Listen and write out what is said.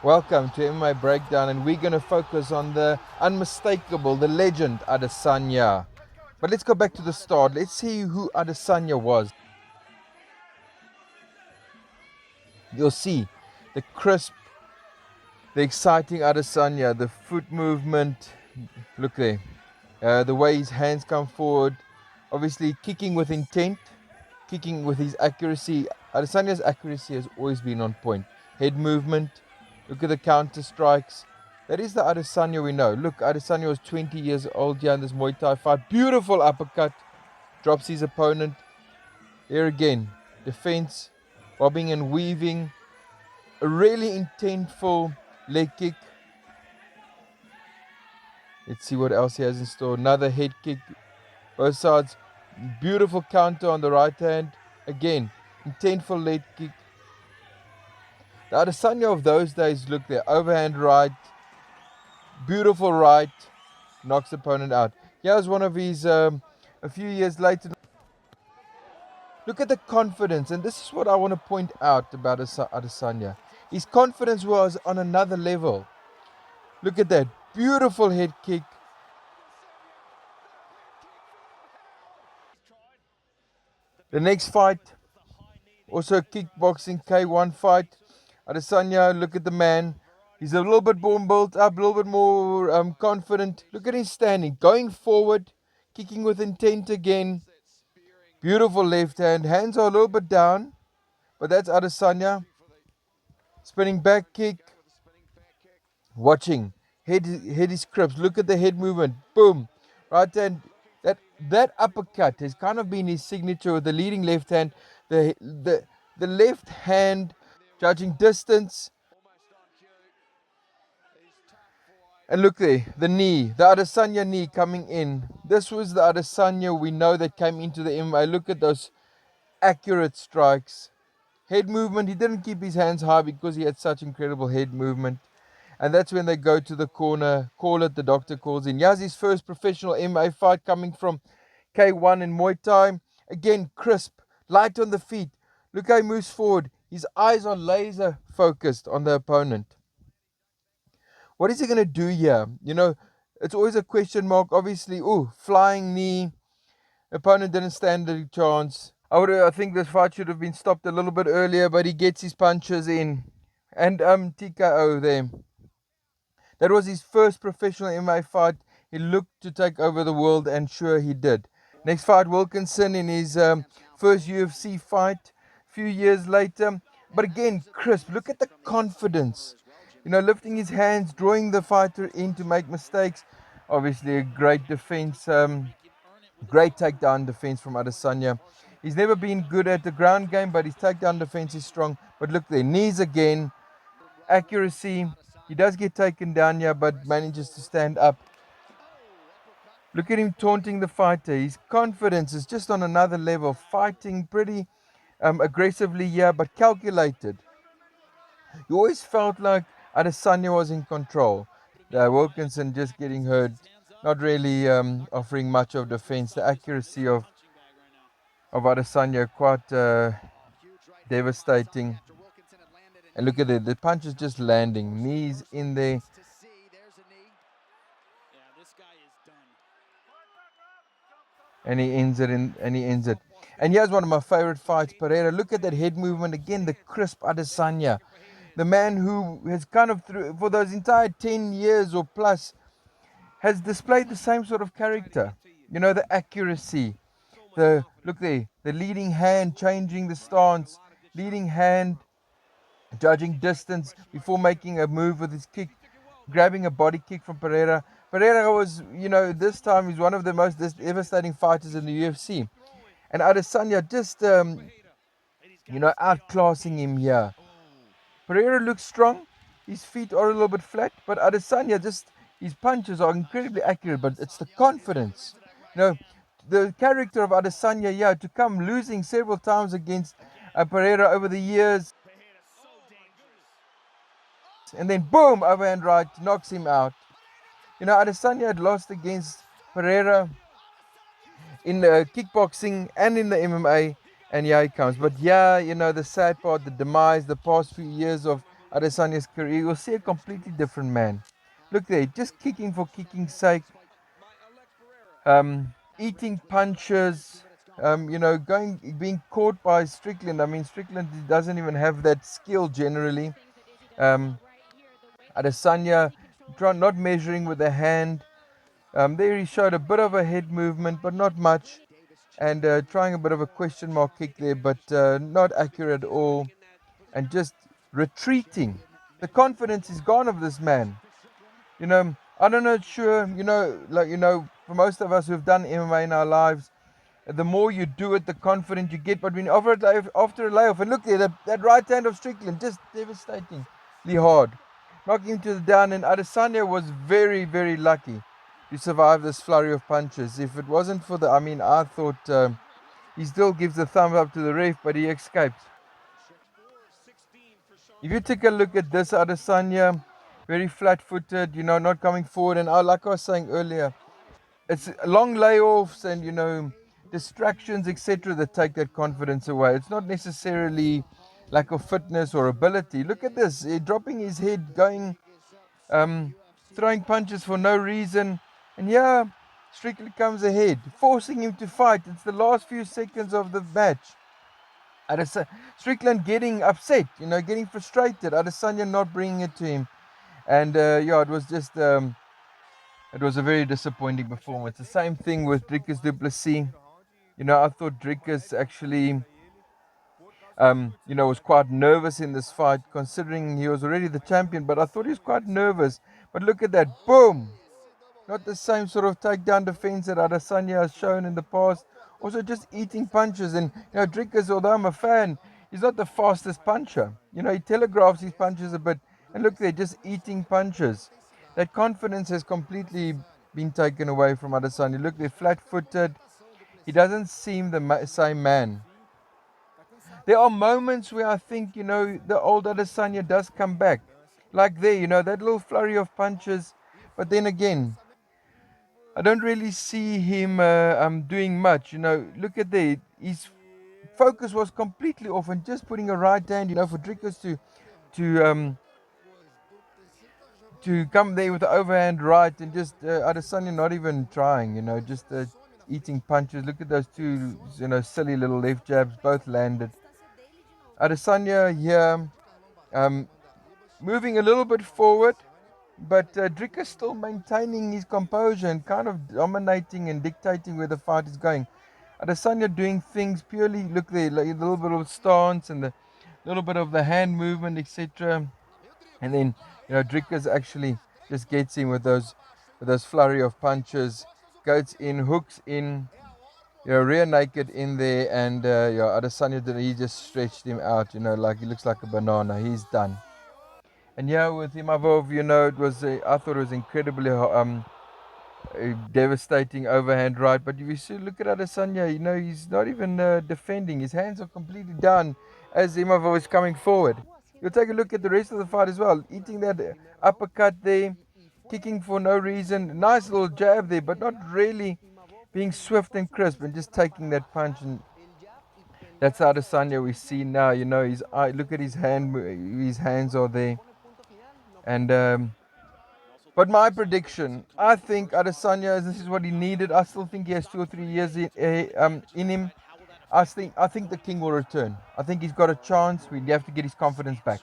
Welcome to MMA Breakdown, and we're going to focus on the unmistakable, the legend Adesanya. But let's go back to the start. Let's see who Adesanya was. You'll see the crisp, the exciting Adesanya, the foot movement. Look there. The way his hands come forward. Obviously, kicking with intent, kicking with his accuracy. Adesanya's accuracy has always been on point. Head movement. Look at the counter strikes. That is the Adesanya we know. Look, Adesanya was 20 years old here in this Muay Thai fight. Beautiful uppercut. Drops his opponent. Here again. Defense. Bobbing and weaving. A really intentful leg kick. Let's see what else he has in store. Another head kick. Both sides. Beautiful counter on the right hand. Again, intentful leg kick. The Adesanya of those days, look there. Overhand right. Beautiful right. Knocks the opponent out. Here's one of his, a few years later. Look at the confidence. And this is what I want to point out about Adesanya. His confidence was on another level. Look at that. Beautiful head kick. The next fight, also a kickboxing K1 fight. Adesanya, look at the man. He's a little bit more built up, a little bit more confident. Look at him standing, going forward, kicking with intent again. Beautiful left hand. Hands are a little bit down, but that's Adesanya. Spinning back kick. Watching. Head is crisp. Look at the head movement. Boom. Right hand. That uppercut has kind of been his signature with the leading left hand. The left hand judging distance. And look there, the knee, the Adesanya knee coming in. This was the Adesanya we know that came into the MMA. Look at those accurate strikes. Head movement, he didn't keep his hands high because he had such incredible head movement. And that's when they go to the corner, call it, the doctor calls in. Here's his first professional MMA fight coming from K1 in Muay Thai. Again, crisp, light on the feet. Look how he moves forward. His eyes are laser focused on the opponent. What is he going to do here? You know, it's always a question mark. Obviously, flying knee. Opponent didn't stand a chance. I think this fight should have been stopped a little bit earlier, but he gets his punches in. And TKO there. That was his first professional MMA fight. He looked to take over the world, and sure he did. Next fight, Wilkinson in his first UFC fight a few years later. But again, crisp. Look at the confidence. You know, lifting his hands, drawing the fighter in to make mistakes. Obviously, a great defense, great takedown defense from Adesanya. He's never been good at the ground game, but his takedown defense is strong. But look there, knees again, accuracy. He does get taken down here, but manages to stand up. Look at him taunting the fighter. His confidence is just on another level, fighting pretty aggressively here, but calculated. You always felt like Adesanya was in control. Wilkinson just getting hurt, not really offering much of defense. The accuracy of Adesanya quite devastating. And look at it, the punch is just landing, knees in there. And he ends it. And here's one of my favorite fights, Pereira. Look at that head movement again, the crisp Adesanya. The man who has kind of, for those entire 10 years or plus, has displayed the same sort of character. You know, the accuracy. Look there, the leading hand changing the stance, leading hand judging distance before making a move with his kick, grabbing a body kick from Pereira. Pereira was, this time he's one of the most devastating fighters in the UFC. And Adesanya just, outclassing him here. Pereira looks strong. His feet are a little bit flat, but Adesanya his punches are incredibly accurate, but it's the confidence. The character of Adesanya, to come losing several times against Pereira over the years. And then boom, overhand right, knocks him out. Adesanya had lost against Pereira in the kickboxing and in the MMA, and here he comes. But the sad part, the demise, the past few years of Adesanya's career, you will see a completely different man. Look there, just kicking for kicking's sake, eating punches, being caught by Strickland. I mean, Strickland doesn't even have that skill generally. Um, Adesanya not measuring with the hand. There he showed a bit of a head movement, but not much, and trying a bit of a question mark kick there, but not accurate at all, and just retreating. The confidence is gone of this man. I don't know, sure, for most of us who've done MMA in our lives, the more you do it, the confident you get. But when after a layoff, and look there, that right hand of Strickland, just devastatingly hard, knocking him to the down. And Adesanya was very, very lucky to survive this flurry of punches. If it wasn't for I thought he still gives a thumb up to the ref, but he escaped. If you take a look at this Adesanya, very flat-footed, not coming forward, and like I was saying earlier, it's long layoffs and distractions, etc., that take that confidence away. It's not necessarily lack of fitness or ability. Look at this, dropping his head, going, throwing punches for no reason, and yeah, Strickland comes ahead, forcing him to fight. It's the last few seconds of the match. Strickland getting upset, getting frustrated. Adesanya not bringing it to him, and it was just. It was a very disappointing performance. The same thing with Dricus du Plessis. I thought Dricus actually, was quite nervous in this fight, considering he was already the champion. But I thought he was quite nervous. But look at that, boom! Not the same sort of takedown defense that Adesanya has shown in the past. Also, just eating punches. And Dricus, although I'm a fan, he's not the fastest puncher. He telegraphs his punches a bit. And look, they're just eating punches. That confidence has completely been taken away from Adesanya. Look, they're flat-footed. He doesn't seem the same man. There are moments where I think, the old Adesanya does come back. Like there, that little flurry of punches. But then again, I don't really see him doing much. Look at there. His focus was completely off and just putting a right hand, for Dricus to come there with the overhand right, and just Adesanya not even trying, just eating punches. Look at those two, silly little left jabs, both landed. Adesanya here, moving a little bit forward, but Dricus still maintaining his composure and kind of dominating and dictating where the fight is going. Adesanya doing things purely, look there, like a little bit of stance and the little bit of the hand movement, etc. And then, Dricus actually just gets him with those flurry of punches, goes in, hooks in, rear naked in there, and Adesanya he just stretched him out, like he looks like a banana. He's done. And with Imavov, it was I thought it was incredibly a devastating overhand right. But if you see, look at Adesanya, he's not even defending. His hands are completely down as Imavov is coming forward. You'll take a look at the rest of the fight as well. Eating that uppercut there, kicking for no reason. Nice little jab there, but not really being swift and crisp, and just taking that punch. And that's Adesanya we see now. His eye. Look at his hand. His hands are there. And but my prediction, I think Adesanya, this is what he needed. I still think he has 2 or 3 years in him. I think the king will return. I think he's got a chance. We have to get his confidence back.